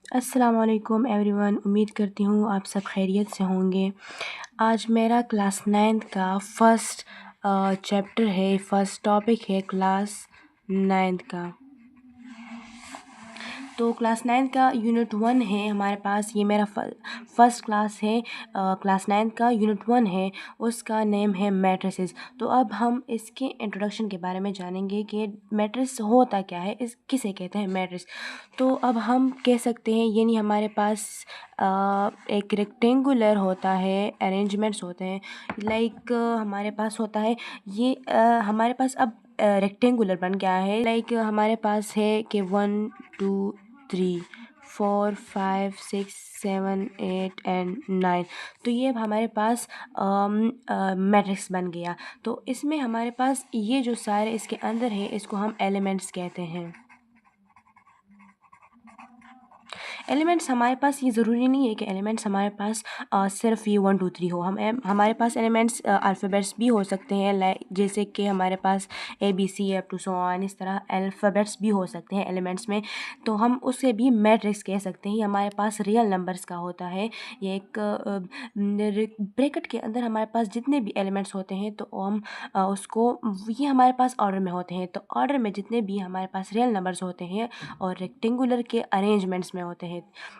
अस्सलामुअलैकुम एवरीवन। उम्मीद करती हूँ आप सब खैरियत से होंगे। आज मेरा क्लास 9th का फ़र्स्ट चैप्टर है, फ़र्स्ट टॉपिक है क्लास 9th का। तो क्लास 9th का यूनिट 1 है हमारे पास। ये मेरा फ़र्स्ट क्लास है, क्लास 9th का यूनिट 1 है, उसका नेम है मैट्रिसेस। तो अब हम इसके इंट्रोडक्शन के बारे में जानेंगे कि मैट्रिक्स होता क्या है, इस किसे कहते हैं मैट्रिक्स। तो अब हम कह सकते हैं यानी हमारे पास एक रेक्टेंगुलर होता है, अरेंजमेंट्स होते हैं, लाइक हमारे पास होता है ये हमारे पास अब रेक्टेंगुलर बन गया है। लाइक हमारे पास है कि 1 2 3 4 5 6 7 8 एंड 9। तो ये अब हमारे पास मैट्रिक्स बन गया। तो इसमें हमारे पास ये जो सारे इसके अंदर है, इसको हम एलिमेंट्स कहते हैं। एलिमेंट्स हमारे पास ये ज़रूरी नहीं है कि एलिमेंट्स हमारे पास सिर्फ ये 1 2 3 हो। हमारे पास एलिमेंट्स अल्फ़ाबेट्स भी हो सकते हैं, लाइक जैसे कि हमारे पास ABC up to so on, इस तरह अल्फ़ाबेट्स भी हो सकते हैं एलिमेंट्स में। तो हम उसे भी मैट्रिक्स कह सकते हैं। हमारे पास रियल नंबर्स का होता है ये एक ब्रैकेट के अंदर हमारे पास जितने भी एलिमेंट्स होते हैं तो हम उसको ये हमारे पास ऑर्डर में होते हैं। तो ऑर्डर में जितने भी हमारे पास रियल नंबर्स होते हैं और रेक्टेंगुलर के अरेंजमेंट्स में होते हैं,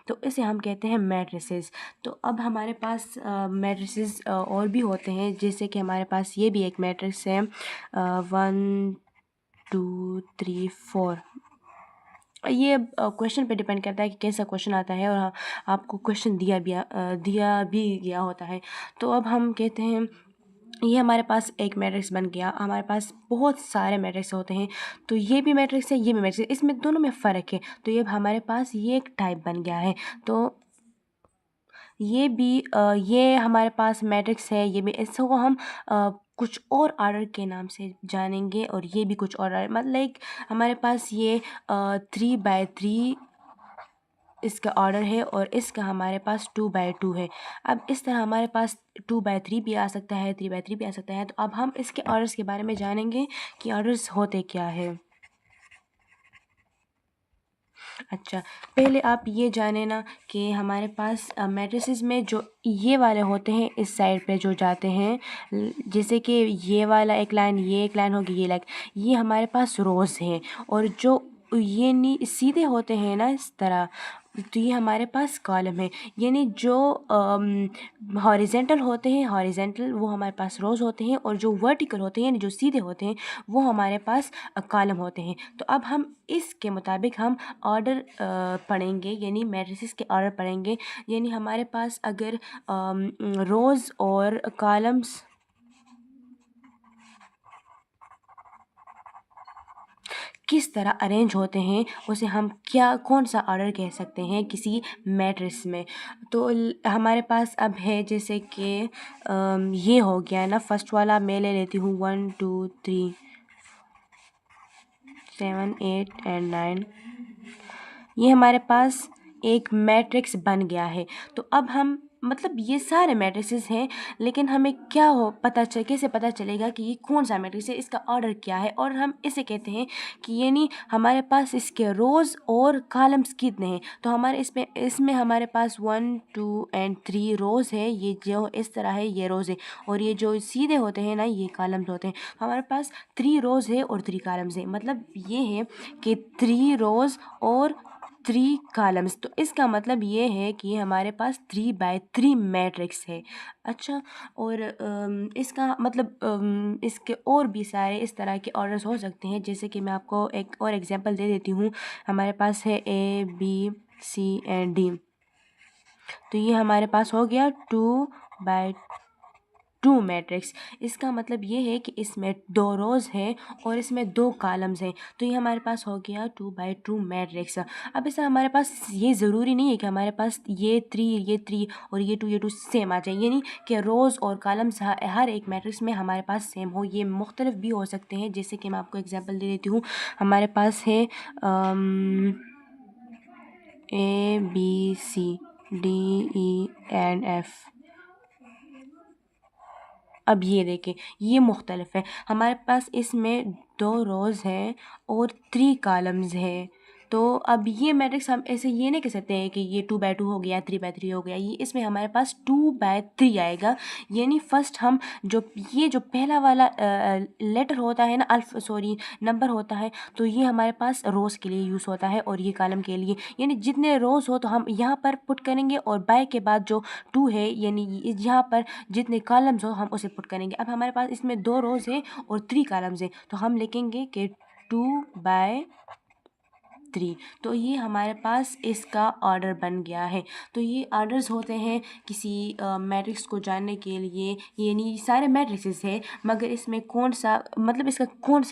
तो इसे हम कहते हैं मैट्रिसेस। तो अब हमारे पास मैट्रिसेस और भी होते हैं, जैसे कि हमारे पास ये भी एक मैट्रिक्स है 1 2 3 4। ये क्वेश्चन पे डिपेंड करता है कि कैसा क्वेश्चन आता है और आपको क्वेश्चन दिया भी गया होता है। तो अब हम कहते हैं ये हमारे पास एक मैट्रिक्स बन गया। हमारे पास बहुत सारे मैट्रिक्स होते हैं, तो ये भी मैट्रिक्स है, ये भी मैट्रिक्स है, इसमें दोनों में फ़र्क है। तो ये हमारे पास ये एक टाइप बन गया है। तो ये भी ये हमारे पास मैट्रिक्स है, ये भी। इसको हम कुछ और ऑर्डर के नाम से जानेंगे और ये भी कुछ और मतलब लाइक हमारे पास ये 3/3 इसका ऑर्डर है और इसका हमारे पास 2/2 है। अब इस तरह हमारे पास 2/3 भी आ सकता है, 3/3 भी आ सकता है। तो अब हम इसके ऑर्डर्स के बारे में जानेंगे कि ऑर्डर्स होते क्या है। अच्छा, पहले आप ये जाने ना कि हमारे पास मैट्रिसेस में जो ये वाले होते हैं इस साइड पे जो जाते हैं, जैसे कि ये वाला एक लाइन, ये एक लाइन होगी, ये लाइन, ये हमारे पास रोज़ हैं। और जो ये नी सीधे होते हैं ना इस तरह, तो ये हमारे पास कॉलम है। यानी जो हॉरिजेंटल होते हैं, हॉरिजेंटल वो हमारे पास रोज़ होते हैं, और जो वर्टिकल होते हैं यानी जो सीधे होते हैं वो हमारे पास कॉलम होते हैं। तो अब हम इसके मुताबिक हम ऑर्डर पढ़ेंगे, यानी मैट्रिसेस के ऑर्डर पढ़ेंगे। यानी हमारे पास अगर रोज़ और कॉलम्स किस तरह अरेंज होते हैं, उसे हम कौन सा ऑर्डर कह सकते हैं किसी मैट्रिक्स में। तो हमारे पास अब है जैसे कि ये हो गया ना, फर्स्ट वाला मैं ले लेती हूँ 1 2 3 7 8 एंड 9। ये हमारे पास एक मैट्रिक्स बन गया है। तो अब हम मतलब ये सारे मैट्रिसेस हैं, लेकिन हमें क्या हो कैसे पता चलेगा कि ये कौन सा मैट्रिक्स है, इसका ऑर्डर क्या है। और हम इसे कहते हैं कि यानी हमारे पास इसके रोज़ और कॉलम्स कितने हैं। तो हमारे इसमें हमारे पास 1 2 एंड 3 रोज़ है, ये जो इस तरह है ये रोज़ है, और ये जो सीधे होते हैं ना ये कॉलम्स होते हैं। हमारे पास 3 रोज़ है और 3 कॉलम्स है, मतलब ये है कि 3 रोज़ और 3 कॉलम्स। तो इसका मतलब ये है कि हमारे पास 3/3 मैट्रिक्स है। अच्छा, और इसका मतलब इसके और भी सारे इस तरह के ऑर्डर्स हो सकते हैं, जैसे कि मैं आपको एक और एग्जांपल दे देती हूँ। हमारे पास है ABCD। तो ये हमारे पास हो गया 2/2 मैट्रिक्स। इसका मतलब ये है कि इसमें 2 रोज़ है और इसमें 2 कॉलम्स हैं। तो ये हमारे पास हो गया 2/2 मैट्रिक्स। अब ऐसा हमारे पास ये ज़रूरी नहीं है कि हमारे पास ये 3 और ये 2 सेम आ जाए, यानी कि रोज़ और कॉलम्स हर एक मैट्रिक्स में हमारे पास सेम हो। ये मुख्तलिफ भी हो सकते हैं, जैसे कि मैं आपको एग्जांपल दे देती हूँ। हमारे पास है ABCDENF। अब ये देखें, ये मुख्तलिफ है। हमारे पास इसमें 2 रोज़ हैं और 3 कॉलम्स है। तो अब ये मैट्रिक्स हम ऐसे ये नहीं कह सकते हैं कि ये 2/2 हो गया, 3/3 हो गया, ये इसमें हमारे पास 2/3 आएगा। यानी फर्स्ट हम जो पहला वाला लेटर होता है ना, नंबर होता है, तो ये हमारे पास रोज़ के लिए यूज़ होता है और ये कॉलम के लिए। यानी जितने रोज़ हो तो हम यहाँ पर पुट करेंगे और बाय के बाद जो 2 है यानी यहाँ पर जितने कॉलम्स हो हम उसे पुट करेंगे। अब हमारे पास इसमें 2 रोज़ है और 3 कॉलम्स है, तो हम लिखेंगे कि 2/3। तो ये हमारे पास इसका ऑर्डर बन गया है। तो ये ऑर्डर्स होते हैं किसी मैट्रिक्स को जानने के लिए, यानी सारे मैट्रिक्सेस है, मगर इसमें कौन सा मतलब इसका कौन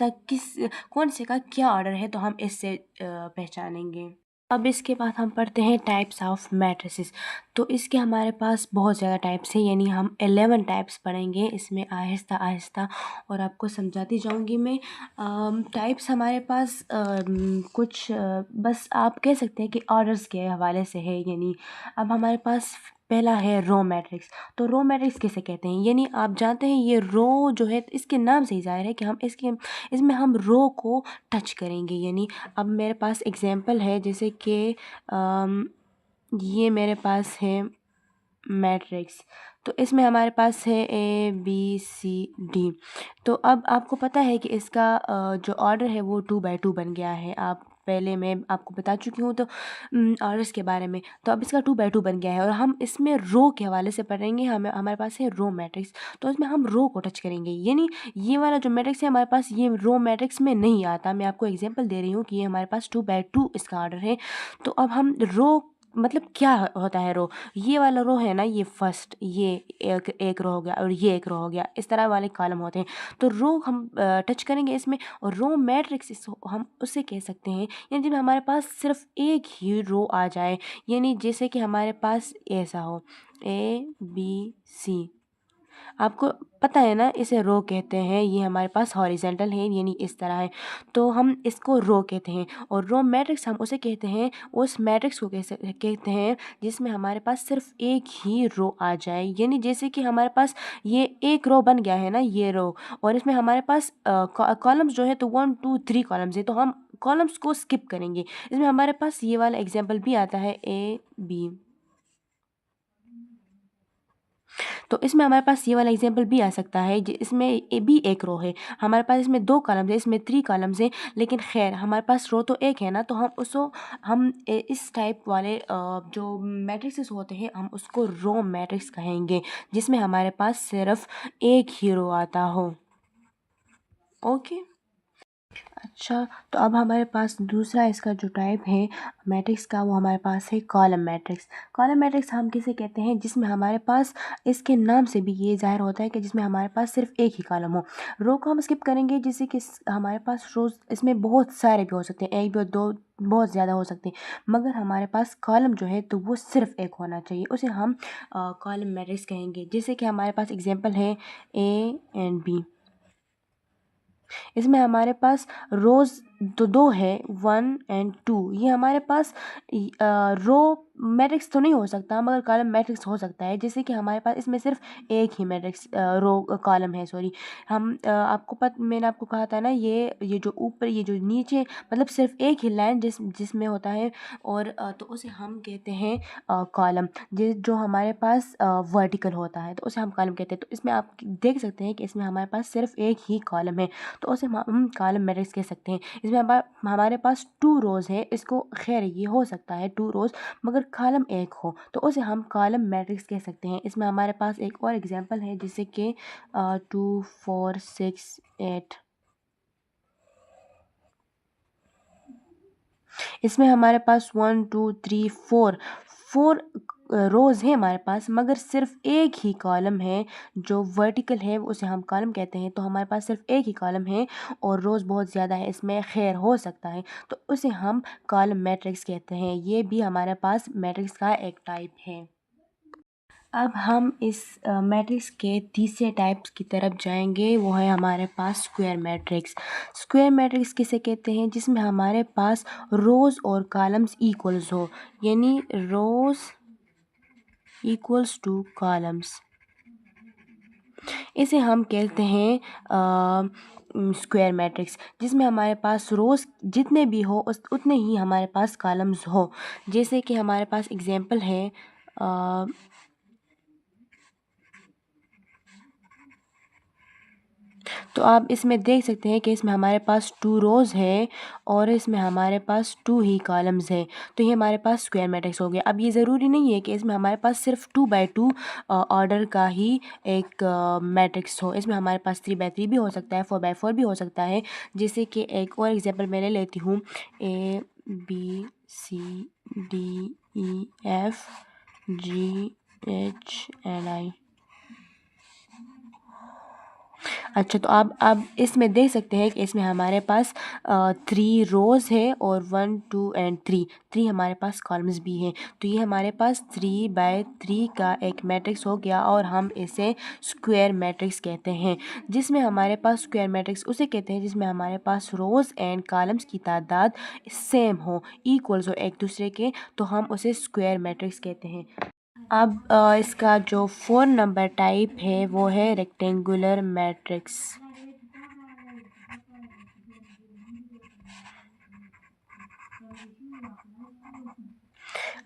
से का क्या ऑर्डर है, तो हम इससे पहचानेंगे। अब इसके बाद हम पढ़ते हैं टाइप्स ऑफ मैट्रिसेस। तो इसके हमारे पास बहुत ज़्यादा टाइप्स हैं, यानी हम 11 टाइप्स पढ़ेंगे इसमें आहिस्ता आहिस्ता, और आपको समझाती जाऊंगी मैं। टाइप्स हमारे पास कुछ बस आप कह सकते हैं कि ऑर्डर्स के हवाले से है। यानी अब हमारे पास पहला है रो मैट्रिक्स। तो रो मैट्रिक्स किसे कहते हैं, यानी आप जानते हैं ये रो जो है इसके नाम से ही ज़ाहिर है कि हम इसमें हम रो को टच करेंगे। यानी अब मेरे पास एग्जांपल है, जैसे कि ये मेरे पास है मैट्रिक्स, तो इसमें हमारे पास है ABCD। तो अब आपको पता है कि इसका जो ऑर्डर है वो 2/2 बन गया है। आप पहले मैं आपको बता चुकी हूँ तो ऑर्डर्स के बारे में। तो अब इसका 2/2 बन गया है और हम इसमें रो के हवाले से पढ़ेंगे। हमारे पास है रो मैट्रिक्स, तो इसमें हम रो को टच करेंगे। यानी ये वाला जो मैट्रिक्स है हमारे पास ये रो मैट्रिक्स में नहीं आता। मैं आपको एग्जाम्पल दे रही हूँ कि ये हमारे पास 2/2 इसका ऑर्डर है। तो अब हम रो मतलब क्या होता है रो, ये वाला रो है ना, ये फर्स्ट, ये एक रो हो गया और ये एक रो हो गया, इस तरह वाले कॉलम होते हैं। तो रो हम टच करेंगे इसमें, और रो मैट्रिक्स हम उससे कह सकते हैं यानी जब हमारे पास सिर्फ एक ही रो आ जाए। यानी जैसे कि हमारे पास ऐसा हो ABC, आपको पता है ना इसे रो कहते हैं। ये हमारे पास हॉरिजेंटल है यानी इस तरह है, तो हम इसको रो कहते हैं। और रो मैट्रिक्स हम उसे कहते हैं, उस मैट्रिक्स को कहते हैं जिसमें हमारे पास सिर्फ एक ही रो आ जाए। यानी जैसे कि हमारे पास ये एक रो बन गया है ना, ये रो, और इसमें हमारे पास कॉलम्स जो है तो 1 2 3 कॉलम्स है, तो हम कॉलम्स को स्किप करेंगे। इसमें हमारे पास ये वाला एग्जाम्पल भी आता है AB। तो इसमें हमारे पास ये वाला एग्जाम्पल भी आ सकता है, इसमें ए भी एक रो है, हमारे पास इसमें 2 कॉलम्स है, इसमें 3 कॉलम्स है, लेकिन खैर हमारे पास रो तो एक है ना, तो हम इस टाइप वाले जो मैट्रिक्सेस होते हैं हम उसको रो मैट्रिक्स कहेंगे, जिसमें हमारे पास सिर्फ एक ही रो आता हो। ओके। अच्छा, तो अब हमारे पास दूसरा इसका जो टाइप है मैट्रिक्स का, वो हमारे पास है कॉलम मैट्रिक्स। कॉलम मैट्रिक्स हम किसे कहते हैं, जिसमें हमारे पास इसके नाम से भी ये ज़ाहिर होता है कि जिसमें हमारे पास सिर्फ एक ही कॉलम हो। रो को हम स्किप करेंगे, जैसे कि हमारे पास रोज इसमें बहुत सारे भी हो सकते हैं, एक भी, दो, बहुत ज़्यादा हो सकते हैं, मगर हमारे पास कॉलम जो है तो वो सिर्फ एक होना चाहिए, उसे हम कॉलम मैट्रिक्स कहेंगे। जैसे कि हमारे पास एग्जाम्पल है A और B। इसमें हमारे पास रोज़ तो 2 है, 1 और 2। ये हमारे पास रो मैट्रिक्स तो नहीं हो सकता, मगर कॉलम मैट्रिक्स हो सकता है। जैसे कि हमारे पास इसमें सिर्फ एक ही मैट्रिक्स रो कॉलम है, सॉरी। मैंने आपको कहा था ना, ये जो ऊपर ये जो नीचे मतलब सिर्फ एक ही लाइन जिसमें होता है, और तो उसे हम कहते हैं कॉलम। जो हमारे पास वर्टिकल होता है तो उसे हम कॉलम कहते हैं। तो इसमें आप देख सकते हैं कि इसमें हमारे पास सिर्फ एक ही कॉलम है, तो उसे हम कॉलम मैट्रिक्स कह सकते हैं। इसमें हमारे पास 2 रोज़ है, इसको खैर ये हो सकता है 2 रोज़, मगर कॉलम एक हो तो उसे हम कॉलम मैट्रिक्स कह सकते हैं। इसमें हमारे पास एक और एग्जांपल है, जैसे कि 2 4 6 8। इसमें हमारे पास 1 2 3 4 रोज़ है हमारे पास, मगर सिर्फ एक ही कॉलम है जो वर्टिकल है, उसे हम कॉलम कहते हैं। तो हमारे पास सिर्फ एक ही कॉलम है और रोज़ बहुत ज़्यादा है, इसमें खैर हो सकता है, तो उसे हम कॉलम मैट्रिक्स कहते हैं। ये भी हमारे पास मैट्रिक्स का एक टाइप है। अब हम इस मैट्रिक्स के तीसरे टाइप्स की तरफ जाएंगे, वो है हमारे पास स्क्वायर मैट्रिक्स। स्क्वायर मैट्रिक्स किसे कहते हैं, जिसमें हमारे पास रोज़ और कॉलम्स इक्वल्स हो, यानी रोज़ इक्वल्स टू कॉलम्स। इसे हम कहते हैं स्क्वायर मैट्रिक्स जिसमें हमारे पास रोज़ जितने भी हो उतने ही हमारे पास कॉलम्स हो। जैसे कि हमारे पास एग्जांपल है, तो आप इसमें देख सकते हैं कि इसमें हमारे पास 2 रोज़ है और इसमें हमारे पास 2 ही कॉलम्स हैं, तो ये हमारे पास स्क्वायर मैट्रिक्स हो गया। अब ये ज़रूरी नहीं है कि इसमें हमारे पास सिर्फ 2 बाई 2 ऑर्डर का ही एक मैट्रिक्स हो। इसमें हमारे पास 3 बाई 3 भी हो सकता है, 4 बाई 4 भी हो सकता है। जैसे कि एक और एग्जांपल मैं ले लेती हूँ, A B C D E F G H and I। अच्छा, तो आप इसमें देख सकते हैं कि इसमें हमारे पास 3 रोज़ है और 1 2 एंड 3 हमारे पास कॉलम्स भी हैं। तो ये हमारे पास 3 बाय 3 का एक मैट्रिक्स हो गया और हम इसे स्क्वायर मैट्रिक्स कहते हैं। जिसमें हमारे पास स्क्वायर मैट्रिक्स उसे कहते हैं जिसमें हमारे पास रोज़ एंड कॉलम्स की तादाद सेम हो, इक्वल्स हो एक दूसरे के, तो हम उसे स्क्वायर मैट्रिक्स कहते हैं। अब इसका जो 4 नंबर टाइप है वो है रेक्टेंगुलर मैट्रिक्स।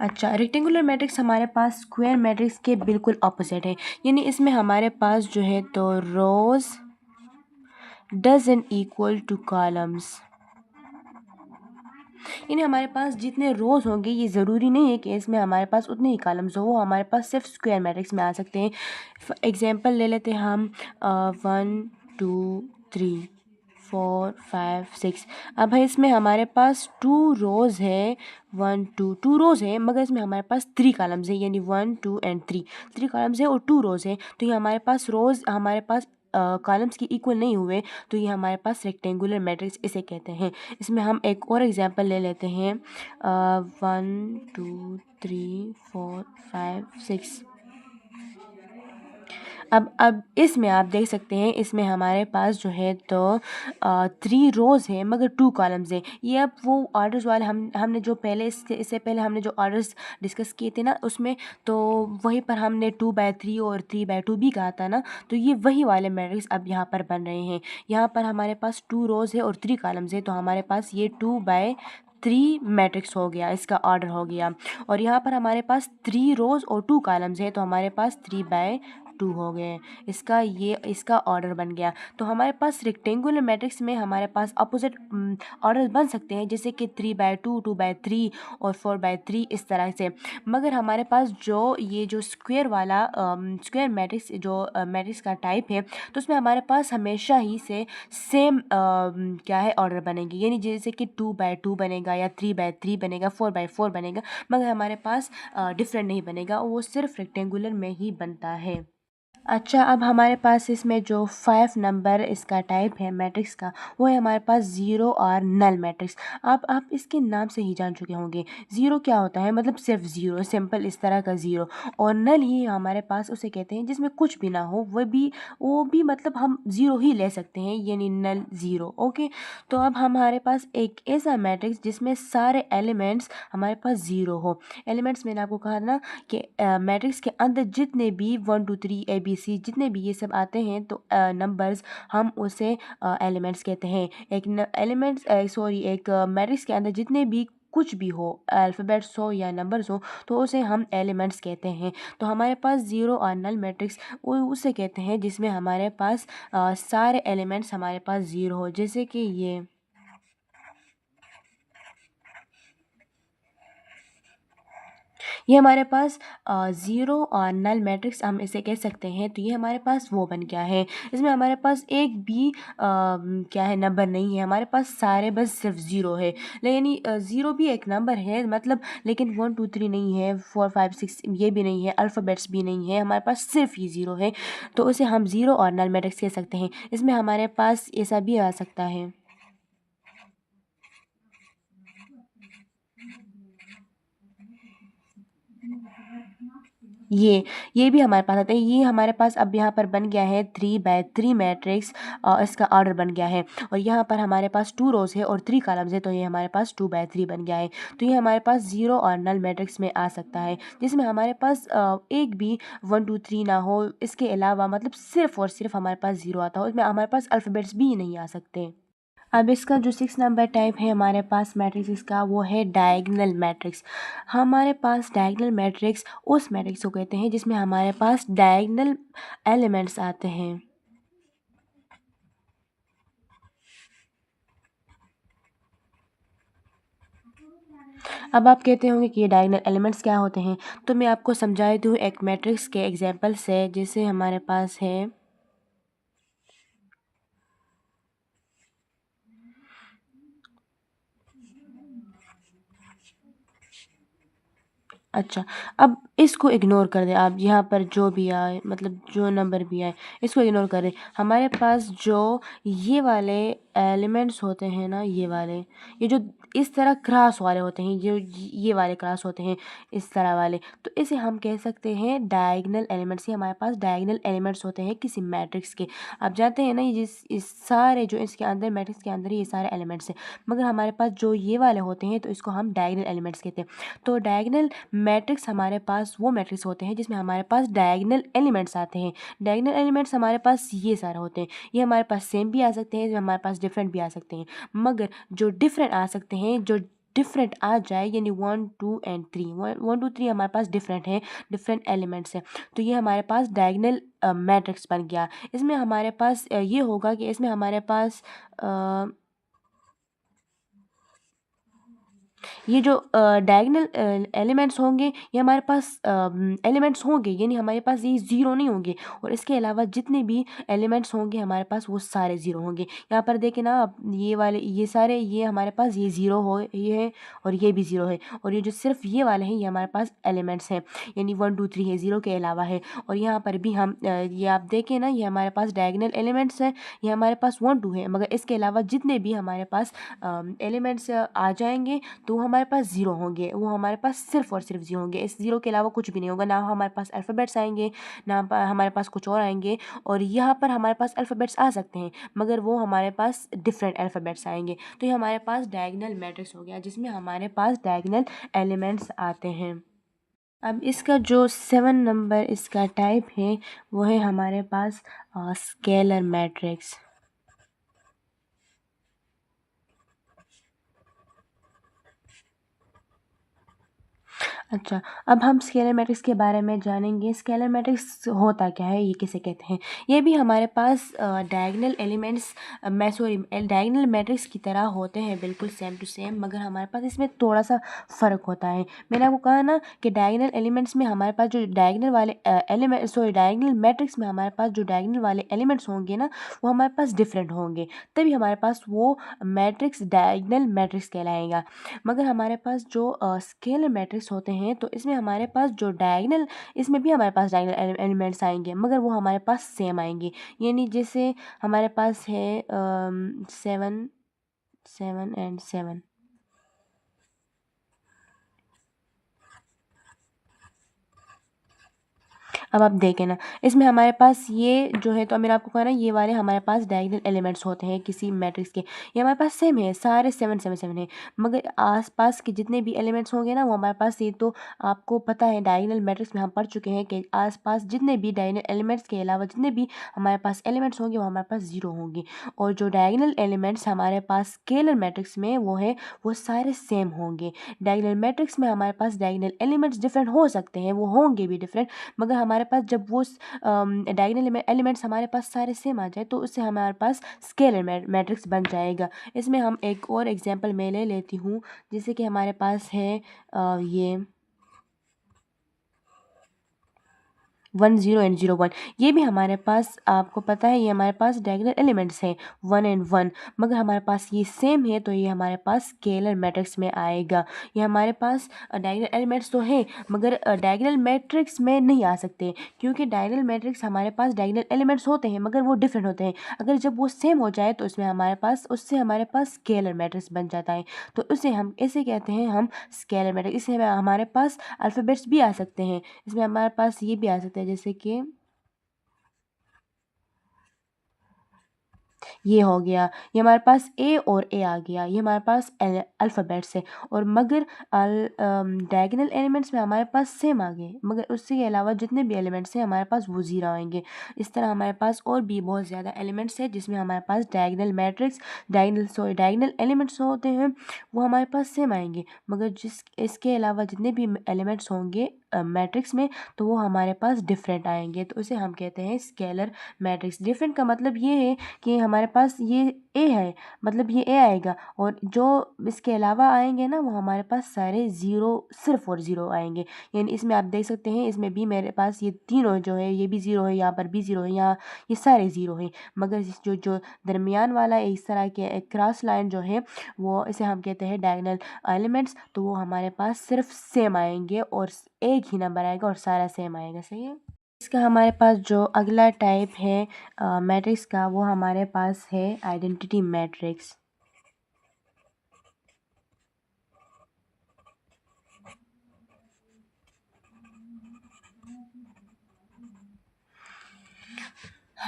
अच्छा, रेक्टेंगुलर मैट्रिक्स हमारे पास स्क्वायर मैट्रिक्स के बिल्कुल ऑपोजिट है, यानी इसमें हमारे पास जो है तो रोज़ डजंट इक्वल टू कॉलम्स, यानी हमारे पास जितने रोज़ होंगे ये ज़रूरी नहीं है कि इसमें हमारे पास उतने ही कॉलम्स हो, वो हमारे पास सिर्फ स्क्वायर मैट्रिक्स में आ सकते हैं। एग्जांपल ले लेते हैं हम 1 2 3 4 5 6। अब भाई इसमें हमारे पास 2 रोज़ है, 1 2 2 रोज़ है, मगर इसमें हमारे पास 3 कॉलम्स है, यानी 1 2 एंड 3 कॉलम्स है और 2 रोज़ है। तो ये हमारे पास रोज़ हमारे पास कॉलम्स की इक्वल नहीं हुए, तो ये हमारे पास रेक्टेंगुलर मैट्रिक्स इसे कहते हैं। इसमें हम एक और एग्जांपल ले लेते हैं, 1 2 3 4 5 6। अब इसमें आप देख सकते हैं इसमें हमारे पास जो है तो 3 रोज़ है मगर 2 कॉलम्स हैं। ये अब वो ऑर्डर्स वाले हमने जो पहले इससे पहले हमने जो ऑर्डर्स डिस्कस किए थे ना उसमें, तो वहीं पर हमने 2 बाई 3 और 3 बाई 2 भी कहा था ना, तो ये वही वाले मैट्रिक्स अब यहाँ पर बन रहे हैं। यहाँ पर हमारे पास 2 रोज़ है और 3 कॉलम्स है, तो हमारे पास ये 2 बाई 3 मैट्रिक्स हो गया, इसका ऑर्डर हो गया। और यहाँ पर हमारे पास 3 रोज़ और 2 कॉलम्स है, तो हमारे पास 3 बाई 2 हो गए, इसका ऑर्डर बन गया। तो हमारे पास रेक्टेंगुलर मैट्रिक्स में हमारे पास अपोजिट ऑर्डर बन सकते हैं, जैसे कि 3 बाई 2 2 बाई 3 और 4 बाई 3 इस तरह से। मगर हमारे पास जो स्क्वायर वाला स्क्वायर मैट्रिक्स जो मैट्रिक्स का टाइप है, तो उसमें हमारे पास हमेशा ही से सेम क्या है ऑर्डर बनेंगे, यानी जैसे कि 2 बाई 2 बनेगा या 3 बाई 3 बनेगा, 4 बाई 4 बनेगा, मगर हमारे पास डिफरेंट नहीं बनेगा, वो सिर्फ रेक्टेंगुलर में ही बनता है। अच्छा, अब हमारे पास इसमें जो 5 नंबर इसका टाइप है मैट्रिक्स का, वो है हमारे पास ज़ीरो और नल मैट्रिक्स। आप इसके नाम से ही जान चुके होंगे, ज़ीरो क्या होता है, मतलब सिर्फ ज़ीरो, सिंपल इस तरह का ज़ीरो। और नल ही हमारे पास उसे कहते हैं जिसमें कुछ भी ना हो, वो भी मतलब हम ज़ीरो ही ले सकते हैं, यानी नल ज़ीरो। ओके, तो अब हमारे पास एक ऐसा मैट्रिक्स जिसमें सारे एलिमेंट्स हमारे पास ज़ीरो हो। एलिमेंट्स मैंने आपको कहा ना कि मैट्रिक्स के अंदर जितने भी 1 2 3 ABC जितने भी ये सब आते हैं, तो नंबर्स हम उसे एलिमेंट्स कहते हैं। एक मैट्रिक्स के अंदर जितने भी कुछ भी हो, अल्फ़ाबेट्स हो या नंबर्स हो, तो उसे हम एलिमेंट्स कहते हैं। तो हमारे पास ज़ीरो और नल मैट्रिक्स उसे कहते हैं जिसमें हमारे पास सारे एलिमेंट्स हमारे पास ज़ीरो हो, जैसे कि ये हमारे पास ज़ीरो और नल मैट्रिक्स हम इसे कह सकते हैं। तो ये हमारे पास वो बन गया है, इसमें हमारे पास एक भी क्या है नंबर नहीं है, हमारे पास सारे बस सिर्फ ज़ीरो है। यानी ज़ीरो भी एक नंबर है मतलब, लेकिन 1 2 3 नहीं है, 4 5 6 ये भी नहीं है, अल्फ़ाबेट्स भी नहीं है, हमारे पास सिर्फ ये ज़ीरो है, तो उसे हम ज़ीरो और नल मैट्रिक्स कह सकते हैं। इसमें हमारे पास ऐसा भी आ सकता है। ये भी हमारे पास आता है। ये हमारे पास अब यहाँ पर बन गया है 3 by 3 मैट्रिक्स, इसका ऑर्डर बन गया है। और यहाँ पर हमारे पास 2 रोज है और 3 कॉलम्स है, तो ये हमारे पास 2 by 3 बन गया है। तो ये हमारे पास जीरो और नल मैट्रिक्स में आ सकता है, जिसमें हमारे पास एक भी 1 2 3 ना हो। इसके अलावा मतलब सिर्फ और सिर्फ हमारे पास जीरो आता हो, इसमें हमारे पास अल्फ़ाबेट्स भी नहीं आ सकते। अब इसका जो 6 नंबर टाइप है हमारे पास मैट्रिक्स का, वो है डायगोनल मैट्रिक्स। हमारे पास डायगोनल मैट्रिक्स उस मैट्रिक्स को कहते हैं जिसमें हमारे पास डायगोनल एलिमेंट्स आते हैं। अब आप कहते होंगे कि ये डायगोनल एलिमेंट्स क्या होते हैं, तो मैं आपको समझा दूँ एक मैट्रिक्स के एग्जांपल से। जैसे हमारे पास है, अच्छा, अब इसको इग्नोर कर दें आप। यहाँ पर जो भी आए, मतलब जो नंबर भी आए, इसको इग्नोर करें। हमारे पास जो ये वाले एलिमेंट्स होते हैं ना, ये वाले, ये जो इस तरह क्रॉस वाले होते हैं, जो ये वाले क्रॉस होते हैं, इस तरह वाले, तो इसे हम कह सकते हैं डायगोनल एलिमेंट्स। ये हमारे पास डायगोनल एलिमेंट्स होते हैं किसी मैट्रिक्स के। आप जानते हैं ना, ये इस सारे जो इसके अंदर मैट्रिक्स के अंदर ये सारे एलिमेंट्स हैं, मगर हमारे पास जो ये वाले होते हैं तो इसको हम डायगोनल एलिमेंट्स कहते हैं। तो डायगोनल मैट्रिक्स हमारे पास वो मैट्रिक्स होते हैं जिसमें हमारे पास डायगोनल एलिमेंट्स आते हैं। डायगोनल एलिमेंट्स हमारे पास ये सारे होते हैं। ये हमारे पास सेम भी आ सकते हैं, हमारे पास डिफरेंट भी आ सकते हैं। मगर जो डिफरेंट आ सकते हैं, जो डिफरेंट आ जाए, यानी 1 2 एंड 3, 1 2 3 हमारे पास डिफरेंट है, डिफरेंट एलिमेंट्स हैं, तो ये हमारे पास डायगोनल मैट्रिक्स बन गया। इसमें हमारे पास ये होगा कि इसमें हमारे पास ये जो डायगोनल एलिमेंट्स होंगे, ये हमारे पास एलिमेंट्स होंगे, यानी हमारे पास ये ज़ीरो नहीं होंगे। और इसके अलावा जितने भी एलिमेंट्स होंगे हमारे पास, वो सारे ज़ीरो होंगे। यहाँ पर देखें ना आप, ये वाले, ये सारे, ये हमारे पास ये ज़ीरो हो, ये है, और ये भी ज़ीरो है। और ये जो सिर्फ ये वाले हैं, ये हमारे पास एलिमेंट्स हैं, यानी 1 2 3 है, ज़ीरो के अलावा है। और यहाँ पर भी हम ये आप देखें ना, ये हमारे पास डायगोनल एलिमेंट्स हैं, ये हमारे पास 1 2 है, मगर इसके अलावा जितने भी हमारे पास एलिमेंट्स आ जाएंगे, तो वो हमारे पास ज़ीरो होंगे। वो हमारे पास सिर्फ और सिर्फ ज़ीरो होंगे, इस ज़ीरो के अलावा कुछ भी नहीं होगा। ना हमारे पास अल्फ़ाबेट्स आएंगे, ना हमारे पास कुछ और आएंगे। और यहाँ पर हमारे पास अल्फ़ाबेट्स आ सकते हैं, मगर वो हमारे पास डिफरेंट अल्फ़ाबेट्स आएंगे। तो ये हमारे पास डायगोनल मैट्रिक्स हो गया, जिसमें हमारे पास डायगोनल एलिमेंट्स आते हैं। अब इसका जो 7 नंबर इसका टाइप है, वो है हमारे पास स्केलर मैट्रिक्स। अच्छा, अब हम स्केलर मैट्रिक्स के बारे में जानेंगे। स्केलर मैट्रिक्स होता क्या है, ये किसे कहते हैं। ये भी हमारे पास diagonal elements, sorry, diagonal matrix की तरह होते हैं, बिल्कुल सेम टू सेम, मगर हमारे पास इसमें थोड़ा सा फ़र्क होता है। मैंने आपको कहा ना कि डायगोनल एलिमेंट्स में हमारे पास जो डायगोनल वाले एलिमेंट, सॉरी, डायगोनल मैट्रिक्स में हमारे पास जो डायगोनल वाले एलिमेंट्स होंगे ना, वो हमारे पास डिफरेंट होंगे, तभी हमारे पास वो मैट्रिक्स डायगोनल मैट्रिक्स कहलाएगा। मगर हमारे पास जो स्केलर मैट्रिक्स होते हैं, तो इसमें हमारे पास जो डायगोनल, इसमें भी हमारे पास डायगोनल एलिमेंट्स आएंगे, मगर वो हमारे पास सेम आएंगे। यानी जैसे हमारे पास है 7 7 एंड 7। अब आप देखें ना, इसमें हमारे पास ये जो है, तो मैंने आपको कहा ना, ये वाले हमारे पास डायगोनल एलिमेंट्स होते हैं किसी मैट्रिक्स के। ये हमारे पास सेम है, सारे 7 7 7 है, मगर आसपास के जितने भी एलिमेंट्स होंगे ना, वो हमारे पास, ये तो आपको पता है, डायगोनल मैट्रिक्स में हम पढ़ चुके हैं कि आसपास जितने भी डायगोनल एलिमेंट्स के अलावा जितने भी हमारे पास एलिमेंट्स होंगे, वो हमारे पास ज़ीरो होंगे। और जो डायगोनल एलिमेंट्स हमारे पास स्केलर मैट्रिक्स में वो है, वो सारे सेम होंगे। डायगोनल मैट्रिक्स में हमारे पास डायगोनल एलिमेंट्स डिफरेंट हो सकते हैं, वो होंगे भी डिफरेंट, मगर हमारे पास जब वो डायगोनल एलिमेंट्स हमारे पास सारे सेम आ जाए, तो उससे हमारे पास स्केलर मैट्रिक्स बन जाएगा। इसमें हम एक और एग्जांपल मैं ले लेती हूँ, जैसे कि हमारे पास है ये 1 0 एंड 0 1, ये भी हमारे पास आपको पता है ये हमारे पास डायगोनल एलिमेंट्स हैं 1 एंड 1, मगर हमारे पास ये सेम है तो ये हमारे पास स्केलर मैट्रिक्स में आएगा। ये हमारे पास डायगोनल एलिमेंट्स तो हैं मगर डायगोनल मैट्रिक्स में नहीं आ सकते, क्योंकि डायगोनल मैट्रिक्स हमारे पास डायगोनल एलिमेंट्स होते हैं मगर वो डिफरेंट होते हैं। अगर जब वो सेम हो जाए तो उसमें हमारे पास स्केलर मैट्रिक्स बन जाता है, तो उसे हम ऐसे कहते हैं हम स्केलर मैट्रिक्स। इसमें हमारे पास अल्फ़ाबेट्स भी आ सकते हैं, इसमें हमारे पास ये भी आ सकता है जैसे कि ये हो गया, ये हमारे पास ए और ए आ गया, ये हमारे पास अल्फ़ाबेट्स है। और मगर डायगोनल एलिमेंट्स में हमारे पास सेम आ गए, मगर उसके अलावा जितने भी एलिमेंट्स हैं हमारे पास वो ज़ीरो आएंगे। इस तरह हमारे पास और भी बहुत ज़्यादा एलिमेंट्स हैं जिसमें हमारे पास डायगोनल एलिमेंट्स होते हैं वो हमारे पास सेम आएंगे, मगर इसके अलावा जितने भी एलिमेंट्स होंगे मैट्रिक्स में तो वो हमारे पास डिफरेंट आएंगे, तो उसे हम कहते हैं स्केलर मैट्रिक्स। डिफरेंट का मतलब ये है कि हमारे पास ये ए है, मतलब ये ए आएगा, और जो इसके अलावा आएंगे ना वो हमारे पास सारे ज़ीरो, सिर्फ और ज़ीरो आएंगे। यानी इसमें आप देख सकते हैं इसमें भी मेरे पास ये तीनों जो है ये भी ज़ीरो है, यहाँ पर भी ज़ीरो है, यहाँ ये सारे ज़ीरो हैं, मगर जो जो दरमियान वाला इस तरह के एक क्रॉस लाइन जो है वो इसे हम कहते हैं डायगोनल एलिमेंट्स, तो वो हमारे पास सिर्फ सेम आएंगे और एक ही नंबर आएगा और सारा सेम आएगा। सही है। इसका हमारे पास जो अगला टाइप है मैट्रिक्स का वो हमारे पास है आइडेंटिटी मैट्रिक्स।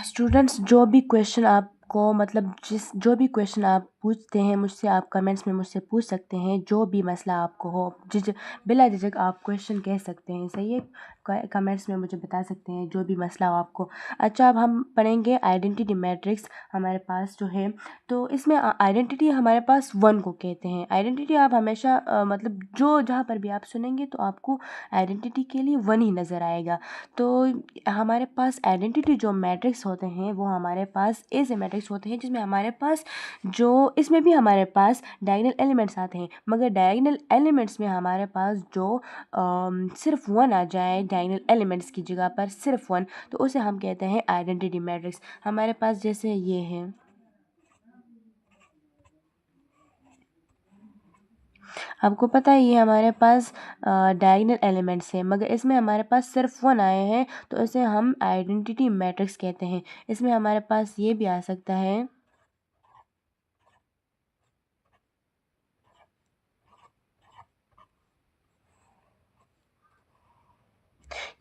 स्टूडेंट्स जो भी क्वेश्चन आपको मतलब जो भी क्वेश्चन आप पूछते हैं मुझसे, आप कमेंट्स में मुझसे पूछ सकते हैं, जो भी मसला आपको हो बिला झिझक आप क्वेश्चन कह सकते हैं। सही है, कमेंट्स में मुझे बता सकते हैं जो भी मसला हो आपको। अच्छा, अब हम पढ़ेंगे आइडेंटिटी मैट्रिक्स हमारे पास जो है, तो इसमें आइडेंटिटी हमारे पास 1 को कहते हैं। आइडेंटिटी आप हमेशा मतलब जो जहाँ पर भी आप सुनेंगे तो आपको आइडेंटिटी के लिए 1 ही नज़र आएगा। तो हमारे पास आइडेंटिटी जो मैट्रिक्स होते हैं वो हमारे पास ऐसे मैट्रिक्स होते हैं जिसमें हमारे पास जो इसमें भी हमारे पास डायगोनल एलिमेंट्स आते हैं, मगर डायगोनल एलिमेंट्स में हमारे पास जो सिर्फ 1 आ जाए डायगोनल एलिमेंट्स की जगह पर सिर्फ 1, तो उसे हम कहते हैं आइडेंटिटी मैट्रिक्स। हमारे पास जैसे ये है, आपको पता है ये हमारे पास डायगोनल एलिमेंट्स हैं मगर इसमें हमारे पास सिर्फ 1 आए हैं, तो इसे हम आइडेंटिटी मैट्रिक्स कहते हैं। इसमें हमारे पास ये भी आ सकता है,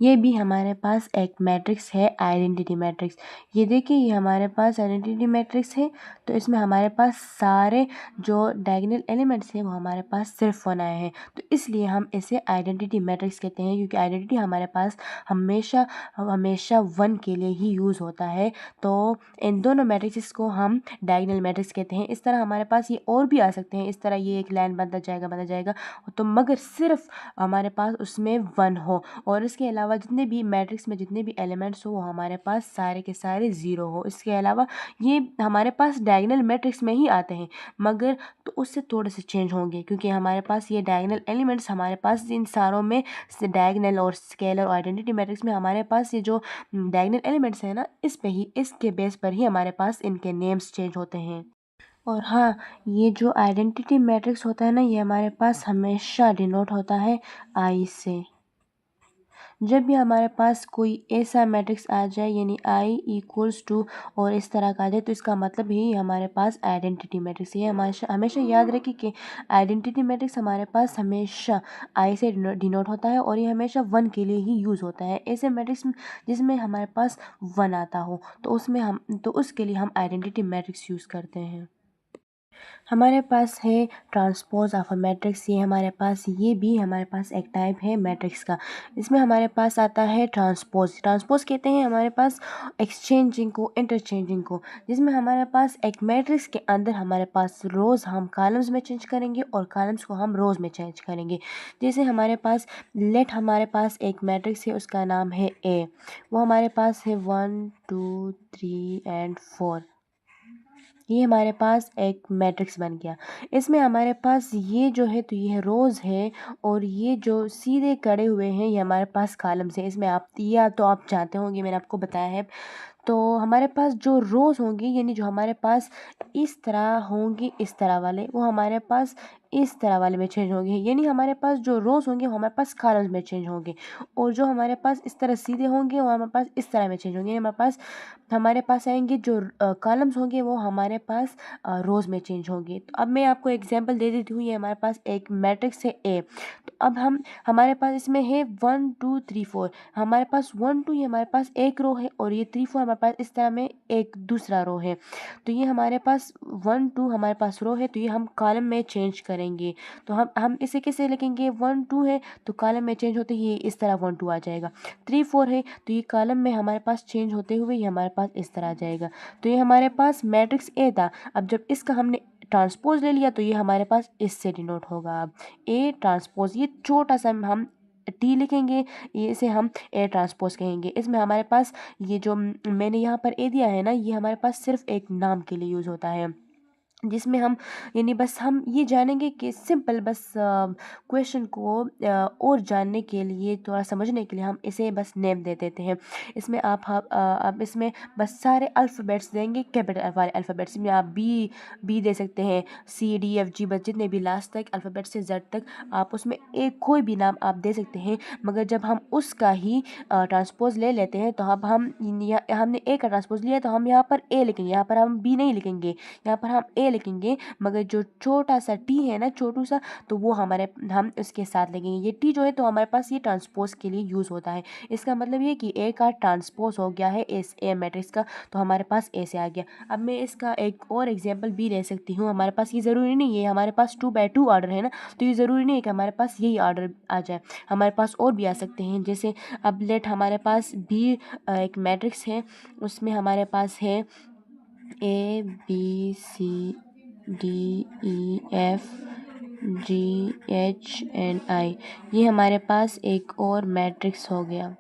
ये भी हमारे पास एक मैट्रिक्स है आइडेंटिटी मैट्रिक्स। ये देखिए ये हमारे पास आइडेंटिटी मैट्रिक्स है, तो इसमें हमारे पास सारे जो डायगोनल एलिमेंट्स हैं वो हमारे पास सिर्फ 1 आए हैं, तो इसलिए हम इसे आइडेंटिटी मैट्रिक्स कहते हैं, क्योंकि आइडेंटिटी हमारे पास हमेशा हमेशा 1 के लिए ही यूज़ होता है। तो इन दोनों मैट्रिक्स को हम डायगोनल मैट्रिक्स कहते हैं। इस तरह हमारे पास ये और भी आ सकते हैं, इस तरह ये एक लाइन बनता जाएगा, तो मगर सिर्फ हमारे पास उसमें 1 हो, और इसके अलावा जितने भी मैट्रिक्स में जितने भी एलिमेंट्स हो वो हमारे पास सारे के सारे ज़ीरो हो। इसके अलावा ये हमारे पास डायगोनल मैट्रिक्स में ही आते हैं, मगर तो उससे थोड़े से चेंज होंगे, क्योंकि हमारे पास ये डायगोनल एलिमेंट्स हमारे पास इन सारों में डायगोनल और स्केलर और आइडेंटिटी मैट्रिक्स में हमारे पास ये जो डायगोनल एलिमेंट्स हैं ना, इसके बेस पर ही हमारे पास इनके नेम्स चेंज होते हैं। और हाँ, ये जो आइडेंटिटी मैट्रिक्स होता है ना, ये हमारे पास हमेशा डिनोट होता है आई से। जब भी हमारे पास कोई ऐसा मैट्रिक्स आ जाए यानी आई इक्वल्स टू और इस तरह का आ जाए, तो इसका मतलब ही हमारे पास आइडेंटिटी मैट्रिक्स है। ये हमेशा हमेशा याद रखिए कि आइडेंटिटी मैट्रिक्स हमारे पास हमेशा आई से डिनोट होता है और ये हमेशा 1 के लिए ही यूज़ होता है। ऐसे मैट्रिक्स जिसमें हमारे पास 1 आता हो तो उसके लिए हम आइडेंटिटी मैट्रिक्स यूज़ करते हैं। हमारे पास है ट्रांसपोज ऑफ अ मैट्रिक्स। ये भी हमारे पास एक टाइप है मैट्रिक्स का। इसमें हमारे पास आता है ट्रांसपोज कहते हैं हमारे पास एक्सचेंजिंग को, इंटरचेंजिंग को, जिसमें हमारे पास एक मैट्रिक्स के अंदर हमारे पास रोज़ हम कॉलम्स में चेंज करेंगे और कॉलम्स को हम रोज़ में चेंज करेंगे। जैसे हमारे पास एक मैट्रिक्स है, उसका नाम है ए, वो हमारे पास है 1 2 3 एंड 4। ये हमारे पास एक मैट्रिक्स बन गया। इसमें हमारे पास ये जो है तो ये रोज़ है और ये जो सीधे खड़े हुए हैं ये हमारे पास कॉलम्स है। इसमें आप या तो आप जानते होंगे, मैंने आपको बताया है। तो हमारे पास जो रोज़ होंगी यानी जो हमारे पास इस तरह होंगी, इस तरह वाले वो हमारे पास इस तरह वाले में चेंज होंगे। यानी हमारे पास जो रोज़ होंगे वो हमारे पास कॉलम्स में चेंज होंगे और जो हमारे पास इस तरह सीधे होंगे वो हमारे पास इस तरह में चेंज होंगे। हमारे पास आएंगे जो कॉलम्स होंगे वो हमारे पास रोज़ में चेंज होंगे। तो अब मैं आपको एग्जांपल दे देती हूँ। ये हमारे पास एक मैट्रिक्स है ए। तो अब हमारे पास इसमें है 1 2 3 4। हमारे पास 1 2 ये हमारे पास एक रो है और ये 3 4 हमारे पास इस तरह में एक दूसरा रो है। तो ये हमारे पास 1 2 हमारे पास रो है, तो ये हम कॉलम में चेंज करेंगे। तो हम इसे कैसे लिखेंगे? 1 2 है तो कॉलम में चेंज होते ही ये इस तरह 1 2 आ जाएगा। 3 4 है तो ये कॉलम में हमारे पास चेंज होते हुए ये हमारे पास इस तरह आ जाएगा। तो ये हमारे पास मैट्रिक्स ए था। अब जब इसका हमने ट्रांसपोज ले लिया तो ये हमारे पास इससे डिनोट होगा। अब ए ट्रांसपोज, ये छोटा सा हम टी लिखेंगे, ये इसे हम ए ट्रांसपोज कहेंगे। इसमें हमारे पास ये जो मैंने यहाँ पर ए दिया है ना, ये हमारे पास सिर्फ एक नाम के लिए यूज़ होता है, जिसमें हम यानी बस हम ये जानेंगे कि सिंपल बस क्वेश्चन को और जानने के लिए, थोड़ा समझने के लिए हम इसे बस नेम दे देते हैं। इसमें आप इसमें बस सारे अल्फ़ाबेट्स देंगे, कैपिटल वाले अल्फ़ाबेट्स में आप बी दे सकते हैं, सी डी एफ जी, बस जितने भी लास्ट तक अल्फ़ाबेट से जेड तक आप उसमें एक कोई भी नाम आप दे सकते हैं। मगर जब हम उसका ही ट्रांसपोज ले लेते हैं तो अब हमने ए का ट्रांसपोज लिया तो हम यहाँ पर ए लिखेंगे, यहाँ पर हम बी नहीं लिखेंगे, यहाँ पर हम ए लिखेंगे। मगर जो छोटा सा टी है ना, छोटू सा, तो वो हम उसके साथ लिखेंगे। ये टी जो है तो हमारे पास ये ट्रांसपोज के लिए यूज़ होता है। इसका मतलब ये कि ए का ट्रांसपोज हो गया है इस ए मैट्रिक्स का, तो हमारे पास ए से आ गया। अब मैं इसका एक और एग्जांपल भी ले सकती हूँ। हमारे पास ये ज़रूरी नहीं है, हमारे पास 2 by 2 ऑर्डर है ना, तो ये ज़रूरी नहीं है कि हमारे पास यही ऑर्डर आ जाए, हमारे पास और भी आ सकते हैं। जैसे अब लेट हमारे पास भी एक मैट्रिक्स है, उसमें हमारे पास है A B C D E F G H and I. ये हमारे पास एक और मैट्रिक्स हो गया,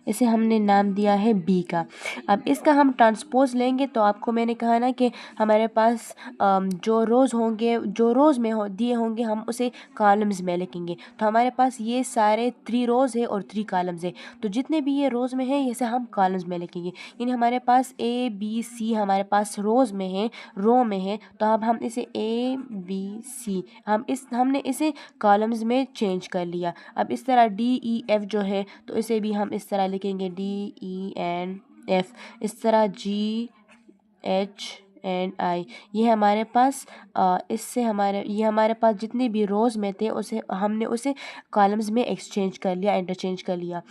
इसे हमने नाम दिया है बी का। अब इसका हम ट्रांसपोज लेंगे तो आपको मैंने कहा ना कि हमारे पास जो रोज़ होंगे, जो रोज़ में दिए होंगे हम उसे कॉलम्स में लिखेंगे। तो हमारे पास ये सारे 3 रोज़ है और 3 कॉलम्स है, तो जितने भी ये रोज़ में है इसे हम कॉलम्स में लिखेंगे। यानी हमारे पास ए बी सी हमारे पास रोज़ में है, रो में है, तो अब हम इसे ए बी सी हमने इसे कॉलम्स में चेंज कर लिया। अब इस तरह डी ई एफ जो है तो इसे भी हम इस तरह लिखेंगे डी ई एन एफ, इस तरह जी एच एंड आई। ये हमारे पास ये हमारे पास जितने भी रोज़ में थे हमने उसे कॉलम्स में एक्सचेंज कर लिया, इंटरचेंज कर लिया।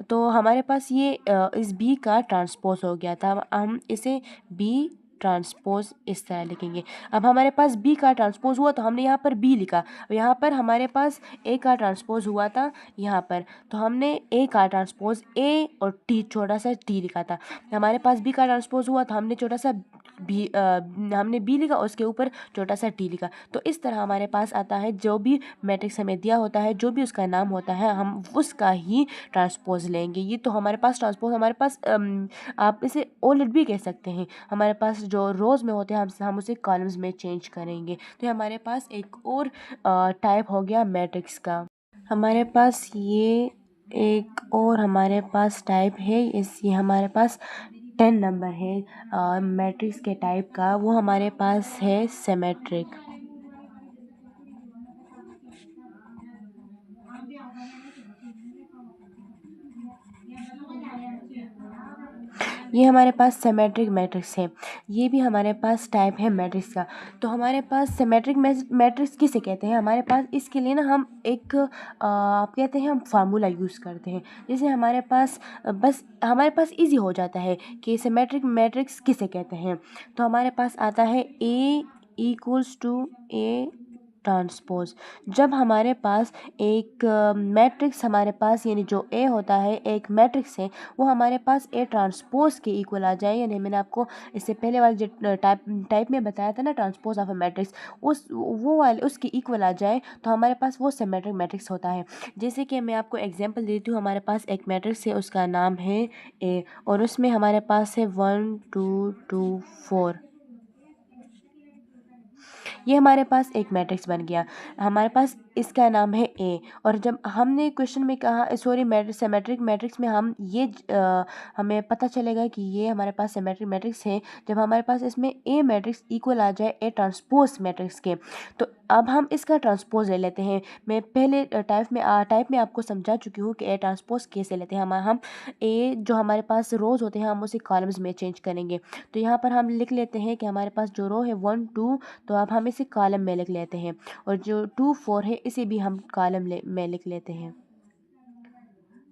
तो हमारे पास ये इस बी का ट्रांसपोज हो गया था। हम इसे बी ट्रांसपोज इस तरह लिखेंगे। अब हमारे पास बी का ट्रांसपोज हुआ तो हमने यहाँ पर बी लिखा। यहाँ पर हमारे पास ए का ट्रांसपोज हुआ था यहाँ पर, तो हमने ए का ट्रांसपोज ए और टी, छोटा सा टी लिखा था। हमारे पास बी का ट्रांसपोज हुआ तो हमने छोटा सा हमने बी लिखा, उसके ऊपर छोटा सा टी लिखा। तो इस तरह हमारे पास आता है, जो भी मैट्रिक्स हमें दिया होता है, जो भी उसका नाम होता है, हम उसका ही ट्रांसपोज लेंगे। ये तो हमारे पास ट्रांसपोज, हमारे पास आप इसे ओलेट भी कह सकते हैं। हमारे पास जो रोज़ में होते हैं हम उसे कॉलम्स में चेंज करेंगे। तो हमारे पास एक और टाइप हो गया मैट्रिक्स का। हमारे पास ये एक और हमारे पास टाइप है, ये हमारे पास 10 नंबर है मैट्रिक्स के टाइप का, वो हमारे पास है सिमेट्रिक। ये हमारे पास सिमेट्रिक मैट्रिक्स है, ये भी हमारे पास टाइप है मैट्रिक्स का। तो हमारे पास सिमेट्रिक मैट्रिक्स किसे कहते हैं? हमारे पास इसके लिए ना हम एक आप कहते हैं हम फार्मूला यूज़ करते हैं। जैसे हमारे पास बस हमारे पास इजी हो जाता है कि सिमेट्रिक मैट्रिक्स किसे कहते हैं। तो हमारे पास आता है ए इक्वल्स टू ए ट्रांसपोज। जब हमारे पास एक मैट्रिक्स हमारे पास यानी जो ए होता है एक मैट्रिक्स है, वो हमारे पास ए ट्रांसपोज के इक्वल आ जाए, यानी मैंने आपको इससे पहले वाले जो टाइप में बताया था ना ट्रांसपोज ऑफ ए मैट्रिक्स, वो वाले उसके इक्वल आ जाए तो हमारे पास वो सिमेट्रिक मैट्रिक्स होता है। जैसे कि मैं आपको एग्जांपल देती हूँ, हमारे पास एक मैट्रिक्स है, उसका नाम है ए और उसमें हमारे पास है 1 2 2 4। ये हमारे पास एक मैट्रिक्स बन गया, हमारे पास इसका नाम है ए। और जब हमने क्वेश्चन में कहा सॉरी सिमेट्रिक मैट्रिक्स में हम ये हमें पता चलेगा कि ये हमारे पास सिमेट्रिक मैट्रिक्स है जब हमारे पास इसमें ए मैट्रिक्स इक्वल आ जाए ए ट्रांसपोज मैट्रिक्स के। तो अब हम इसका ट्रांसपोज ले लेते हैं। मैं पहले टाइप में आपको समझा चुकी हूँ कि ए ट्रांसपोज कैसे लेते हैं। हम ए जो हमारे पास रोज होते हैं हम उसे कॉलम्स में चेंज करेंगे। तो यहाँ पर हम लिख लेते हैं कि हमारे पास जो रो है 1 2, तो अब हम इसे कॉलम में लिख लेते हैं, और जो 2 4 है इसे भी हम कॉलम में लिख लेते हैं।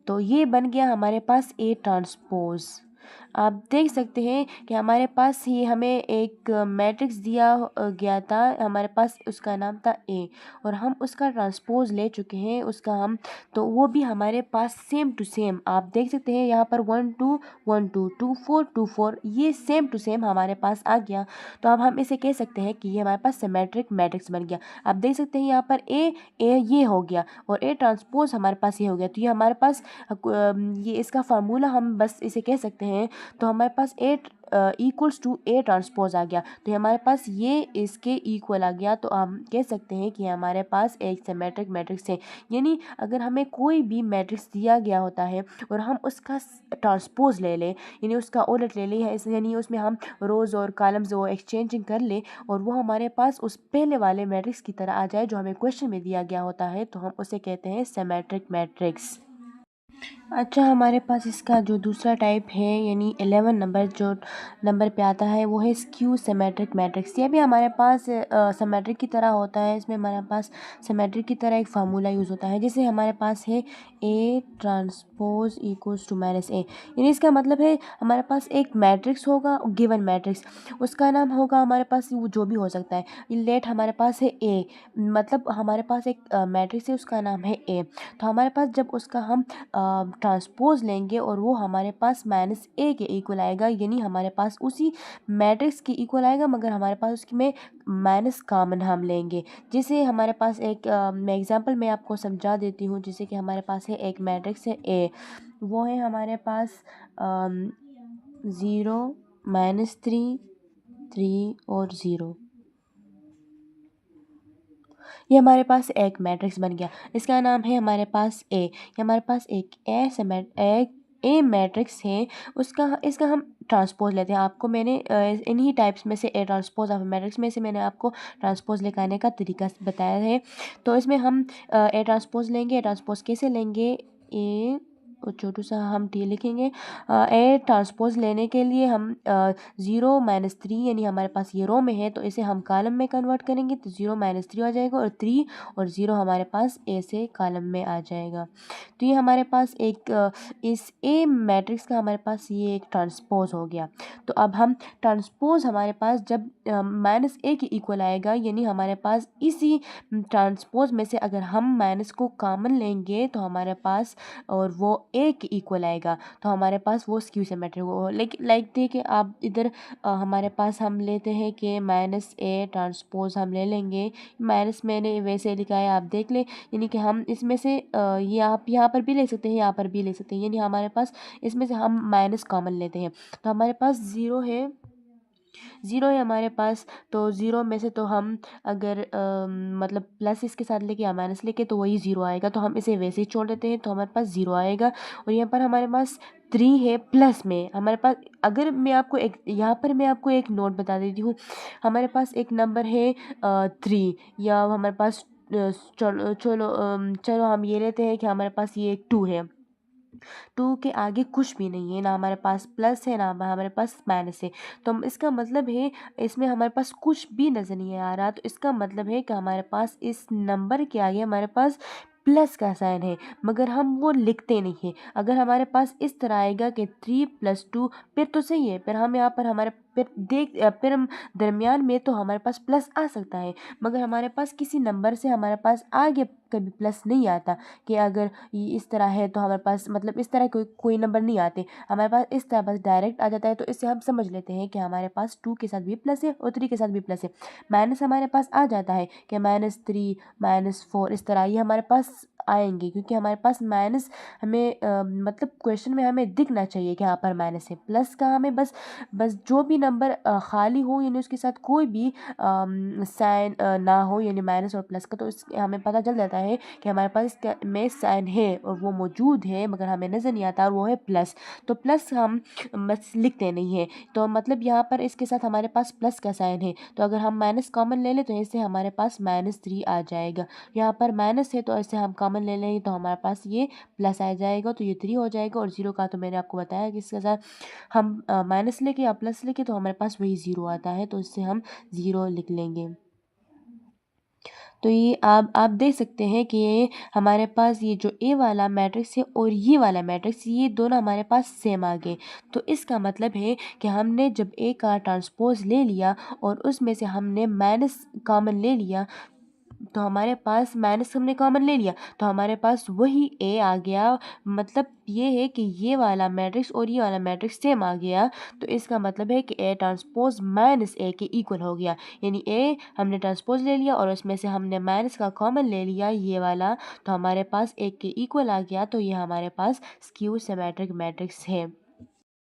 तो ये बन गया हमारे पास ए ट्रांसपोज। आप देख सकते हैं कि हमारे पास ये हमें एक मैट्रिक्स दिया गया था, हमारे पास उसका नाम था ए, और हम उसका ट्रांसपोज ले चुके हैं उसका हम, तो वो भी हमारे पास सेम टू सेम आप देख सकते हैं यहाँ पर 1 2 1 2 2 4 2 4 ये सेम टू सेम हमारे पास आ गया। तो अब हम इसे कह सकते हैं कि ये हमारे पास सिमेट्रिक मैट्रिक्स बन गया। आप देख सकते हैं यहाँ पर ए ये हो गया और ए ट्रांसपोज हमारे पास ये हो गया। तो ये हमारे पास ये इसका फार्मूला हम बस इसे कह सकते हैं। तो हमारे पास ए इक्वल्स टू ए ट्रांसपोज आ गया, तो ये हमारे पास ये इसके इक्वल आ गया। तो हम कह सकते हैं कि हमारे पास एक सिमेट्रिक मैट्रिक्स है। यानी अगर हमें कोई भी मैट्रिक्स दिया गया होता है और हम उसका ट्रांसपोज ले लें, यानी उसका उलट ले लें, यानी उसमें हम रोज़ और कॉलम्स वो एक्सचेंजिंग कर लें और वो हमारे पास उस पहले वाले मैट्रिक्स की तरह आ जाए जो हमें क्वेश्चन में दिया गया होता है, तो हम उसे कहते हैं सिमेट्रिक मैट्रिक्स। अच्छा, हमारे पास इसका जो दूसरा टाइप है यानी 11 नंबर जो नंबर पे आता है वो है स्क्यू सिमेट्रिक मैट्रिक्स। ये भी हमारे पास सिमेट्रिक की तरह होता है। इसमें हमारे पास सिमेट्रिक की तरह एक फार्मूला यूज़ होता है, जैसे हमारे पास है A transpose equals to minus A. यानी इसका मतलब है हमारे पास एक मैट्रिक्स होगा, गिवन मैट्रिक्स, उसका नाम होगा हमारे पास वो जो भी हो सकता है। लेट हमारे पास है ए, मतलब हमारे पास एक मैट्रिक्स है उसका नाम है ए। तो हमारे पास जब उसका हम ट्रांसपोज लेंगे और वो हमारे पास माइनस ए के इक्वल आएगा, यानी हमारे पास उसी मैट्रिक्स के इक्वल आएगा मगर हमारे पास उसकी में माइनस कॉमन हम लेंगे। जैसे हमारे पास एक मैं एग्जांपल में आपको समझा देती हूँ। जैसे कि हमारे पास है एक मैट्रिक्स है ए, वो है हमारे पास 0 -3 3 और 0। ये हमारे पास एक मैट्रिक्स बन गया, इसका नाम है हमारे पास ए। ये हमारे पास एक ए मैट्रिक्स है, इसका हम ट्रांसपोज लेते हैं। आपको मैंने इन्हीं टाइप्स में से ए ट्रांसपोज ऑफ मैट्रिक्स में से मैंने आपको ट्रांसपोज निकालने का तरीका बताया है। तो इसमें हम ए ट्रांसपोज लेंगे। ए ट्रांसपोज कैसे लेंगे, ए छोटू सा हम टी लिखेंगे। ए ट्रांसपोज लेने के लिए हम 0 -3 यानी हमारे पास ये रो में है तो इसे हम कॉलम में कन्वर्ट करेंगे, तो 0 -3 आ जाएगा और 3 और 0 हमारे पास ए से कॉलम में आ जाएगा। तो ये हमारे पास एक इस ए मैट्रिक्स का हमारे पास ये एक ट्रांसपोज हो गया। तो अब हम ट्रांसपोज हमारे पास जब माइनस ए के इक्वल आएगा, यानी हमारे पास इसी ट्रांसपोज में से अगर हम माइनस को कॉमन लेंगे तो हमारे पास और वो ए के इक्वल आएगा, तो हमारे पास वो स्क्यू सिमेट्रिक हो। लेकिन लाइक देखिए आप इधर हमारे पास हम लेते हैं कि माइनस ए ट्रांसपोज हम ले लेंगे। माइनस मैंने वैसे लिखा है आप देख लें, यानी कि हम इसमें से ये आप यहाँ पर भी ले सकते हैं, यहाँ पर भी ले सकते हैं, यानी हमारे पास इसमें से हम माइनस कॉमन लेते हैं तो हमारे पास 0 है हमारे पास। तो 0 में से तो हम अगर मतलब प्लस इसके साथ लेके या माइनस लेके तो वही 0 आएगा, तो हम इसे वैसे ही छोड़ देते हैं तो हमारे पास 0 आएगा। और यहाँ पर हमारे पास 3 है प्लस में हमारे पास, अगर मैं आपको एक यहाँ पर मैं आपको एक नोट बता देती हूँ। हमारे पास एक नंबर है 3, या हमारे पास चलो हम ये लेते हैं कि हमारे पास ये एक 2 है। 2 के आगे कुछ भी नहीं है, ना हमारे पास प्लस है ना हमारे पास माइनस है। तो हम इसका मतलब है इसमें हमारे पास कुछ भी नज़र नहीं आ रहा, तो इसका मतलब है कि हमारे पास इस नंबर के आगे हमारे पास प्लस का साइन है मगर हम वो लिखते नहीं हैं। अगर हमारे पास इस तरह आएगा कि 3 + 2 फिर तो सही है, फिर हम यहाँ पर हमारे फिर हम दरमियान में तो हमारे पास प्लस आ सकता है, मगर हमारे पास किसी नंबर से हमारे पास आगे कभी प्लस नहीं आता। कि अगर ये इस तरह है तो हमारे पास मतलब इस तरह कोई नंबर नहीं आते, हमारे पास इस तरह बस डायरेक्ट आ जाता है। तो इससे हम समझ लेते हैं कि हमारे पास 2 के साथ भी प्लस है और 3 के साथ भी प्लस है। माइनस हमारे पास आ जाता है कि -3 -4 इस तरह ये हमारे पास आएंगे, क्योंकि हमारे पास माइनस हमें मतलब क्वेश्चन में हमें दिखना चाहिए कि यहाँ पर माइनस है। प्लस का हमें बस जो भी नंबर खाली हो यानी उसके साथ कोई भी साइन ना हो यानी माइनस और प्लस का, तो हमें पता चल जाता है कि हमारे पास इसका में साइन है और वो मौजूद है मगर हमें नज़र नहीं आता और वो है प्लस। तो प्लस हम बस लिखते नहीं हैं, तो मतलब यहाँ पर इसके साथ हमारे पास प्लस का साइन है, तो अगर हम माइनस कॉमन ले लें तो इससे हमारे पास -3 आ जाएगा। यहाँ पर माइनस है तो इससे हम कॉमन ले लेंगे तो हमारे पास ये प्लस आ जाएगा, तो ये 3 हो जाएगा। और 0 का तो मैंने आपको बताया कि इसके साथ हम माइनस लेके या प्लस लेके तो हमारे पास वही 0 आता है, तो इससे हम 0 लिख लेंगे। तो ये आप देख सकते हैं कि ये हमारे पास ये जो ए वाला मैट्रिक्स है और ये वाला मैट्रिक्स, ये दोनों हमारे पास सेम आ गए। तो इसका मतलब है कि हमने जब ए का ट्रांसपोज ले लिया और उसमें से हमने माइनस कॉमन ले लिया, तो हमारे पास माइनस हमने कॉमन ले लिया तो हमारे पास वही ए आ गया। मतलब ये है कि ये वाला मैट्रिक्स और ये वाला मैट्रिक्स सेम आ गया, तो इसका मतलब है कि ए ट्रांसपोज माइनस ए के इक्वल हो गया। यानी ए हमने ट्रांसपोज ले लिया और उसमें से हमने माइनस का कॉमन ले लिया ये वाला, तो हमारे पास ए के इक्वल आ गया, तो ये हमारे पास स्क्यू सिमेट्रिक मैट्रिक्स है।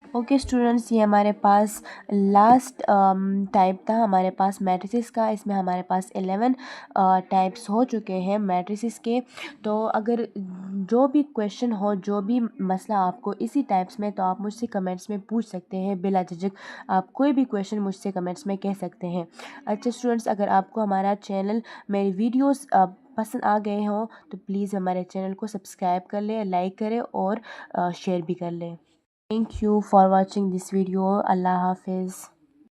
ओके स्टूडेंट्स, ये हमारे पास लास्ट टाइप था हमारे पास मैट्रिसेस का। इसमें हमारे पास 11 टाइप्स हो चुके हैं मैट्रिसेस के। तो अगर जो भी क्वेश्चन हो, जो भी मसला आपको इसी टाइप्स में, तो आप मुझसे कमेंट्स में पूछ सकते हैं बिला झिझक। आप कोई भी क्वेश्चन मुझसे कमेंट्स में कह सकते हैं। अच्छा स्टूडेंट्स, अगर आपको हमारा चैनल, मेरी वीडियोज़ पसंद आ गए हों तो प्लीज़ हमारे चैनल को सब्सक्राइब कर लें, लाइक करें और शेयर भी कर लें। Thank you for watching this video. Allah Hafiz.